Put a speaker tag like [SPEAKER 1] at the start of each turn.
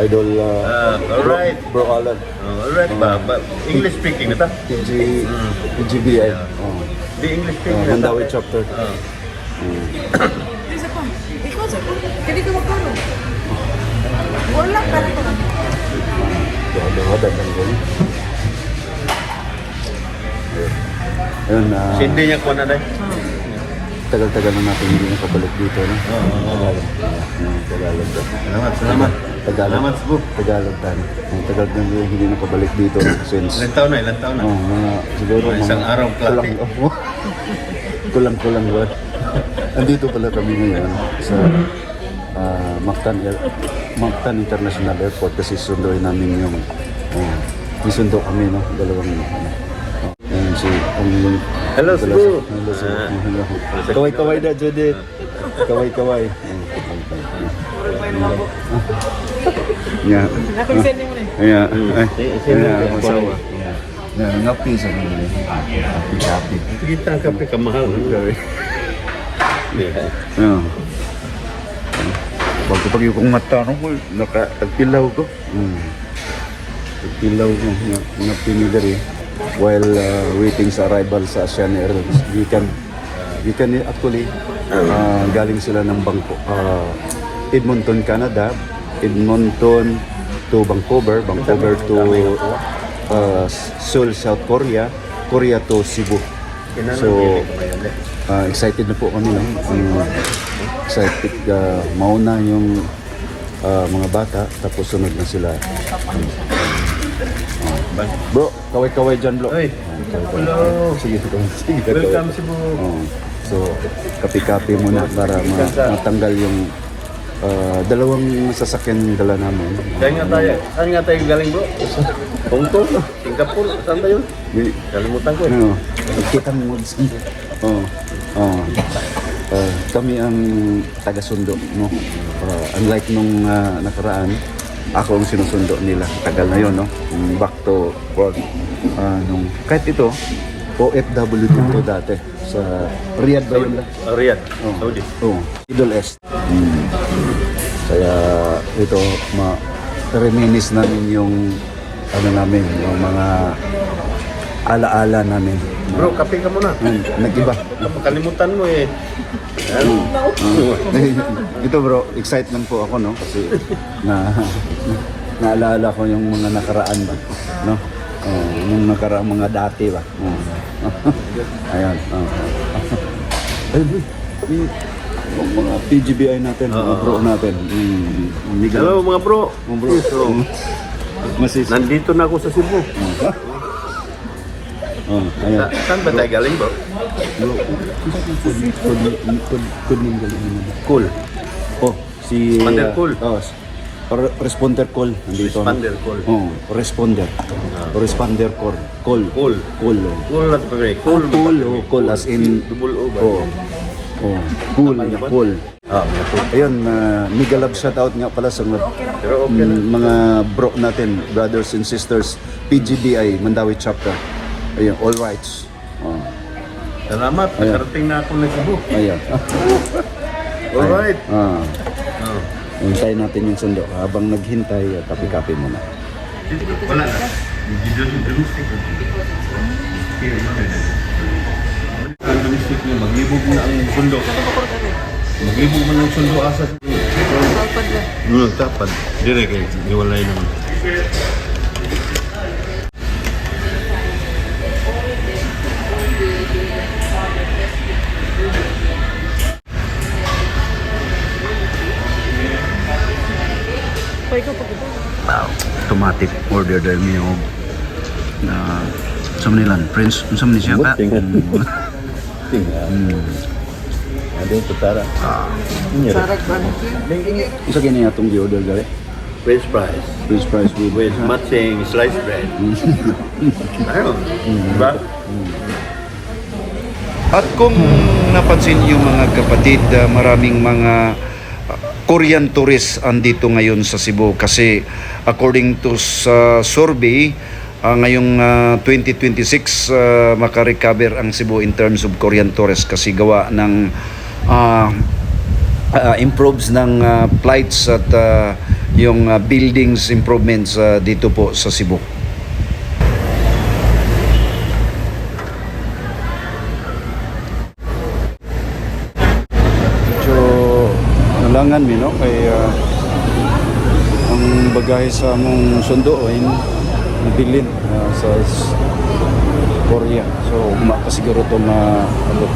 [SPEAKER 1] Idol
[SPEAKER 2] Alright.
[SPEAKER 1] Bro Alan.
[SPEAKER 2] Alright ba? English speaking na ta?
[SPEAKER 1] PGBI.
[SPEAKER 2] Di English speaking na ta?
[SPEAKER 1] Mandawi chapter.
[SPEAKER 3] Isa pa. Ikaw sa kini ka magkano? Wala ka na.
[SPEAKER 1] Doon lang doon. Ayun,
[SPEAKER 2] Hindi niya kuha na dahil.
[SPEAKER 1] tagal-tagal na natin hindi nakabalik dito, no? Tagalog.
[SPEAKER 2] Salamat.
[SPEAKER 1] Tagalog.
[SPEAKER 2] Salamat, Cebu.
[SPEAKER 1] Tagalog tayo. Ang tagal na hindi nakabalik dito since
[SPEAKER 2] Ilan taon na?
[SPEAKER 1] mga siguro
[SPEAKER 2] Mga isang araw, klase.
[SPEAKER 1] Kulang ba? Andito pala kami ngayon sa Mactan International Airport kasi sunduin namin yung isundo kami, no? Dalawang and si
[SPEAKER 2] Hello, Cebu.
[SPEAKER 1] Hello, Cebu. Kaway-kaway na, Judith. Kaway-kaway. Yeah.
[SPEAKER 3] Napinsend mo na.
[SPEAKER 1] Yeah.
[SPEAKER 2] Masawa.
[SPEAKER 1] Ngapi sa mga kapi.
[SPEAKER 2] Kita ang kape kamahal.
[SPEAKER 1] Yeah. Pag yung mata, no, nakatagpilaw ko. Tagpilaw ko. Napinidari. While waiting sa arrival sa Asian Airlines. You can actually galing sila ng Edmonton, Canada, Edmonton to Vancouver to Seoul, South Korea, Korea to Cebu. So excited na po kami, no? Excited, mauna yung mga bata tapos sunod na sila. Bro, kaway-kaway dyan, bro.
[SPEAKER 2] Oy. Hello.
[SPEAKER 1] Sige.
[SPEAKER 2] Welcome, Cebu.
[SPEAKER 1] So, kapi-kapi muna para matanggal yung dalawang sasakyan dala namin.
[SPEAKER 2] Saan nga tayo galing, bro? Hong Kong? Singapore? Saan tayo? Kalimutan ko.
[SPEAKER 1] Kita mo kami ang taga-sundo, no? Unlike nung nakaraan, ako ang sinusundo nila. Tagal na yun, no? Back to work. Kahit ito, OFW dito dati. Sa Riyadh ba yun?
[SPEAKER 2] Riyadh, Saudi.
[SPEAKER 1] Middle East. Kaya ito, reminis namin yung yung mga ala-ala namin.
[SPEAKER 2] Bro, kape ka muna.
[SPEAKER 1] Nag-iba.
[SPEAKER 2] Kalimutan mo eh.
[SPEAKER 1] Ito bro, excitement po ako, no? Kasi naalala ko yung mga nakaraan ba, no? Yung nakaraang mga dati ba. Ayan. Yung mga PGBI natin, mga bro natin.
[SPEAKER 2] Hello mga bro. Nandito na ako sa Cebu.
[SPEAKER 1] Ayan.
[SPEAKER 2] Saan ba tayo galing, bro?
[SPEAKER 1] Cool. Si
[SPEAKER 2] Responder Cool.
[SPEAKER 1] Responder call nandito.
[SPEAKER 2] Responder Cool.
[SPEAKER 1] Responder. Responder call. Cool.
[SPEAKER 2] Cool na ito, pre.
[SPEAKER 1] Cool as in
[SPEAKER 2] Double O ba?
[SPEAKER 1] Cool. Ayun, mega love shoutout nga pala sa
[SPEAKER 2] Pero okay na.
[SPEAKER 1] mga bro natin, brothers and sisters, PGBI, Mandawi Chapter. Ayun, all rights.
[SPEAKER 2] Salamat. Nakarating na ako ng Cebu.
[SPEAKER 1] Ayan.
[SPEAKER 2] Alright.
[SPEAKER 1] Hintayin natin yung sundo. Habang naghintay, kapi-kapi muna.
[SPEAKER 2] Wala na. Ang domestic niya, maglibog na ang sundo. Maglibog man ang sundo asa. Nagtapad. Dire kay iwalay naman.
[SPEAKER 1] Automatic order dahil may na sa Manilan Prince sa Malaysia ka
[SPEAKER 2] Ada yung tutara.
[SPEAKER 3] Sarap ba?
[SPEAKER 1] isa kini atong gi-order gari
[SPEAKER 2] French fries.
[SPEAKER 1] French fries
[SPEAKER 2] With matching sliced bread. Ayun. Diba?
[SPEAKER 1] At kung napansin niyo mga kapatid, maraming mga Korean tourists andito ngayon sa Cebu kasi according to sa survey, ngayong 2026 makarecover ang Cebu in terms of Korean tourists kasi gawa ng improves ng flights at yung buildings improvements dito po sa Cebu. Medyo nalangan mi no kay ang bagahe sa among sundo ay nabilin sa Korea. So, uma pa siguro ito maabot.